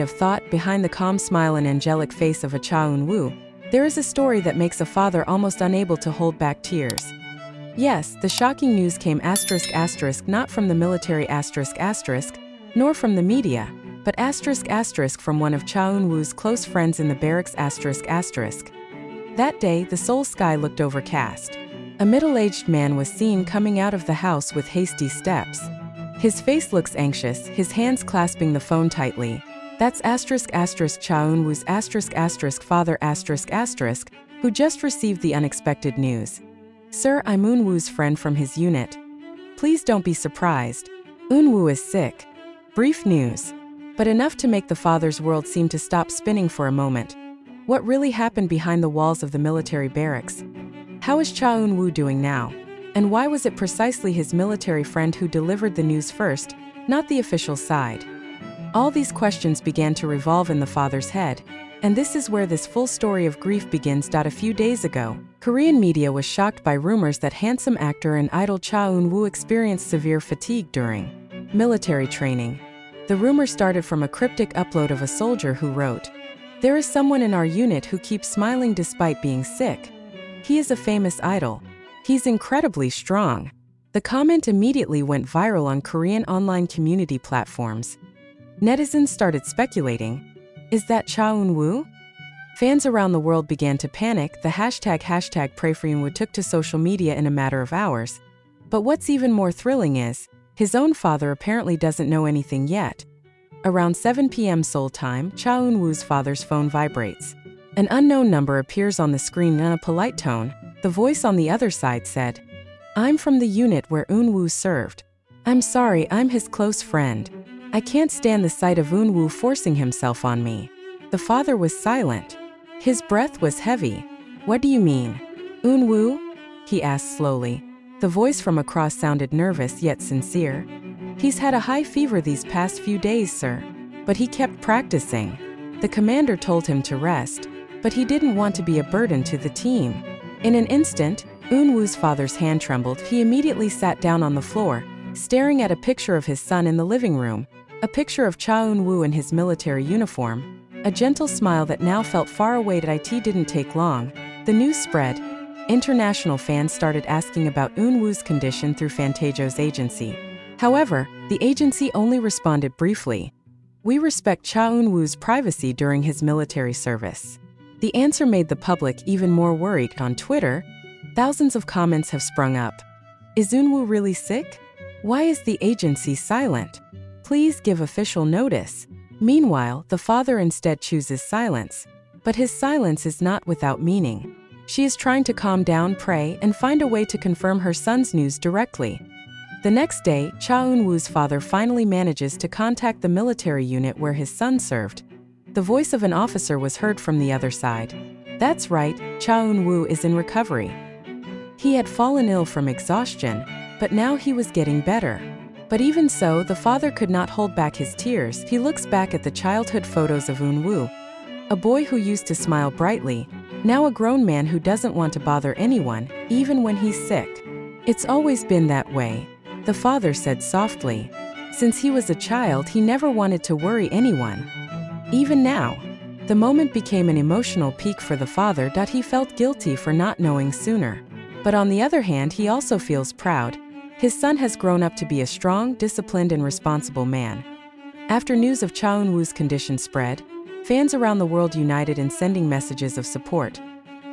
have thought, behind the calm smile and angelic face of a Cha Eun-woo, there is a story that makes a father almost unable to hold back tears. Yes, the shocking news came ***, not from the military ***, nor from the media, but *** from one of Cha Eun-woo's close friends in the barracks ***. That day, the Seoul sky looked overcast. A middle-aged man was seen coming out of the house with hasty steps. His face looks anxious, his hands clasping the phone tightly. That's *** Cha Eun-woo's *** father ***, who just received the unexpected news. Sir, I'm Eun-woo's friend from his unit. Please don't be surprised. Eun-woo is sick. Brief news. But enough to make the father's world seem to stop spinning for a moment. What really happened behind the walls of the military barracks? How is Cha Eun-woo doing now? And why was it precisely his military friend who delivered the news first, not the official side? All these questions began to revolve in the father's head, and this is where this full story of grief begins. A few days ago, Korean media was shocked by rumors that handsome actor and idol Cha Eun-woo experienced severe fatigue during military training. The rumor started from a cryptic upload of a soldier who wrote, "There is someone in our unit who keeps smiling despite being sick. He is a famous idol. He's incredibly strong." The comment immediately went viral on Korean online community platforms. Netizens started speculating, is that Cha Eun-woo? Fans around the world began to panic. The hashtag #PrayForEunwoo took to social media in a matter of hours. But what's even more thrilling is, his own father apparently doesn't know anything yet. Around 7 p.m. Seoul time, Cha Eun-woo's father's phone vibrates. An unknown number appears on the screen in a polite tone. The voice on the other side said, "I'm from the unit where Eun-woo served. I'm sorry, I'm his close friend. I can't stand the sight of Eun-woo forcing himself on me." The father was silent. His breath was heavy. "What do you mean? Eun-woo?" he asked slowly. The voice from across sounded nervous yet sincere. "He's had a high fever these past few days, sir. But he kept practicing." The commander told him to rest, but he didn't want to be a burden to the team. In an instant, Eun-woo's father's hand trembled. He immediately sat down on the floor, staring at a picture of his son in the living room. A picture of Cha Eun-woo in his military uniform. A gentle smile that now felt far away. It didn't take long. The news spread. International fans started asking about Eun-woo's condition through Fantajo's agency. However, the agency only responded briefly. "We respect Cha Eun-woo's privacy during his military service." The answer made the public even more worried. On Twitter, thousands of comments have sprung up. Is Eun-woo really sick? Why is the agency silent? Please give official notice. Meanwhile, the father instead chooses silence. But his silence is not without meaning. She is trying to calm down, pray, and find a way to confirm her son's news directly. The next day, Cha Eun-woo's father finally manages to contact the military unit where his son served. The voice of an officer was heard from the other side. That's right, Cha Eun-woo is in recovery. He had fallen ill from exhaustion, but now he was getting better. But even so, the father could not hold back his tears. He looks back at the childhood photos of Eun-woo, a boy who used to smile brightly, now a grown man who doesn't want to bother anyone, even when he's sick. "It's always been that way," the father said softly. "Since he was a child, he never wanted to worry anyone. Even now." The moment became an emotional peak for the father. He felt guilty for not knowing sooner. But on the other hand, he also feels proud. His son has grown up to be a strong, disciplined, and responsible man. After news of Cha Eun-woo's condition spread, fans around the world united in sending messages of support.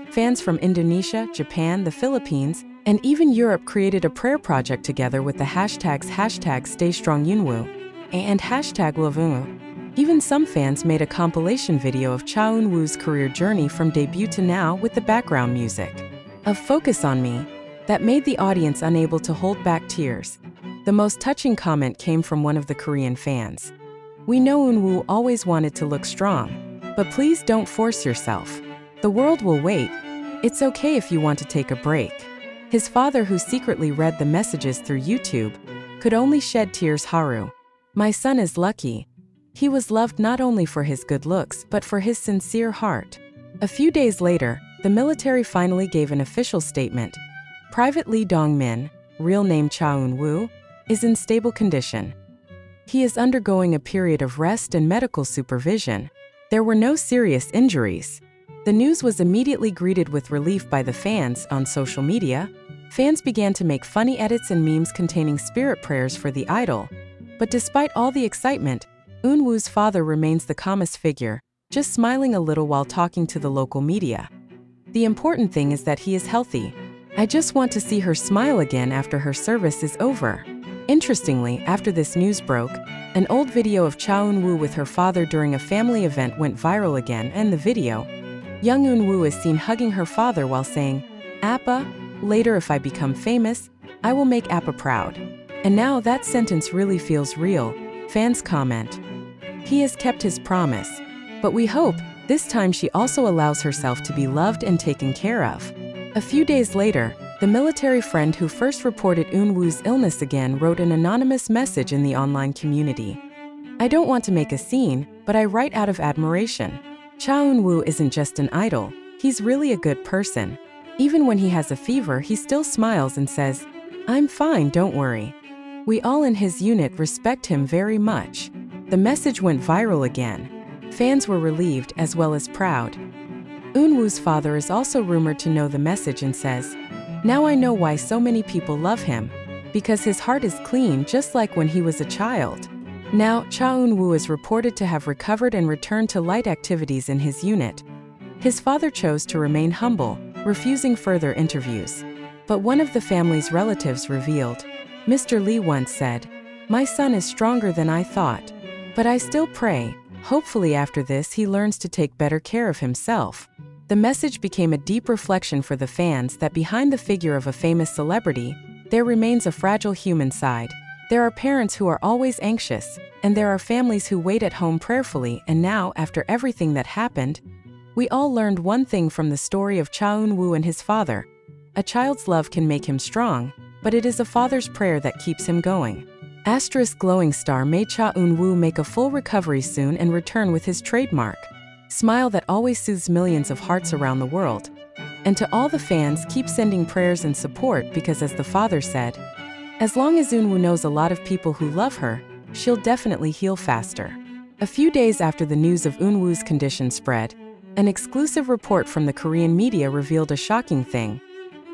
Fans from Indonesia, Japan, the Philippines, and even Europe created a prayer project together with the hashtags #StayStrongEunwoo and #LoveEunwoo. Even some fans made a compilation video of Cha Eun-woo's career journey from debut to now with the background music of "Focus on Me" that made the audience unable to hold back tears. The most touching comment came from one of the Korean fans. "We know Eun-woo always wanted to look strong, but please don't force yourself. The world will wait. It's okay if you want to take a break." His father, who secretly read the messages through YouTube, could only shed tears. "Haru. My son is lucky. He was loved not only for his good looks but for his sincere heart." A few days later, the military finally gave an official statement. Private Lee Dong-min, real name Cha Eun-woo, is in stable condition. He is undergoing a period of rest and medical supervision. There were no serious injuries. The news was immediately greeted with relief by the fans on social media. Fans began to make funny edits and memes containing spirit prayers for the idol. But despite all the excitement, EUN WOO'S father remains the calmest figure, just smiling a little while talking to the local media. The important thing is that he is healthy. I just want to see her smile again after her service is over. Interestingly, after this news broke, an old video of EUN WOO with her father during a family event went viral again, and the video, young EUN WOO is seen hugging her father while saying, "Appa, later if I become famous, I will make Appa proud." And now that sentence really feels real, fans comment. He has kept his promise. But we hope, this time she also allows herself to be loved and taken care of. A few days later, the military friend who first reported EUN WOO'S illness again wrote an anonymous message in the online community. "I don't want to make a scene, but I write out of admiration. EUN WOO isn't just an idol, he's really a good person. Even when he has a fever, he still smiles and says, 'I'm fine, don't worry.' We all in his unit respect him very much." The message went viral again. Fans were relieved as well as proud. EUN WOO'S father is also rumored to know the message and says, "Now I know why so many people love him. Because his heart is clean just like when he was a child." Now, EUN WOO is reported to have recovered and returned to light activities in his unit. His father chose to remain humble, refusing further interviews. But one of the family's relatives revealed, "Mr. Lee once said, 'My son is stronger than I thought. But I still pray, hopefully after this he learns to take better care of himself.'" The message became a deep reflection for the fans that behind the figure of a famous celebrity, there remains a fragile human side. There are parents who are always anxious, and there are families who wait at home prayerfully. And now, after everything that happened, we all learned one thing from the story of EUN WOO and his father. A child's love can make him strong, but it is a father's prayer that keeps him going. Asterisk glowing star, may EUN WOO make a full recovery soon and return with his trademark smile that always soothes millions of hearts around the world. And to all the fans, keep sending prayers and support because, as the father said, as long as EUN WOO knows a lot of people who love her, she'll definitely heal faster. A few days after the news of EUN WOO'S condition spread, an exclusive report from the Korean media revealed a shocking thing.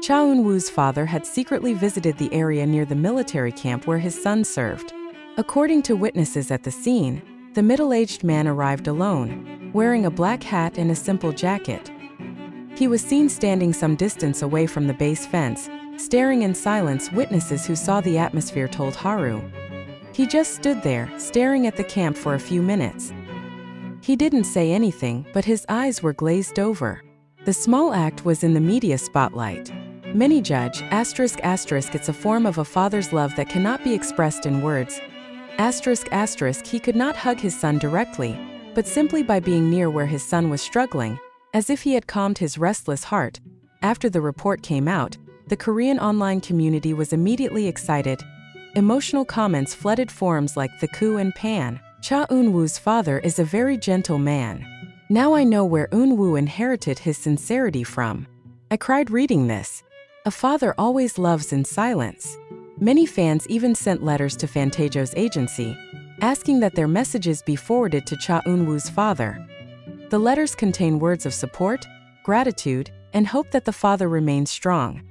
EUN WOO'S father had secretly visited the area near the military camp where his son served. According to witnesses at the scene, the middle-aged man arrived alone, wearing a black hat and a simple jacket. He was seen standing some distance away from the base fence, staring in silence. Witnesses who saw the atmosphere told Haru. He just stood there, staring at the camp for a few minutes. He didn't say anything, but his eyes were glazed over. The small act was in the media spotlight. Many judge, it's a form of a father's love that cannot be expressed in words. He could not hug his son directly, but simply by being near where his son was struggling, as if he had calmed his restless heart. After the report came out, the Korean online community was immediately excited. Emotional comments flooded forums like The Coup and Pan. EUN WOO'S father is a very gentle man. Now I know where EUN WOO inherited his sincerity from. I cried reading this. A father always loves in silence. Many fans even sent letters to Fantasio's agency, asking that their messages be forwarded to EUN WOO'S father. The letters contain words of support, gratitude, and hope that the father remains strong.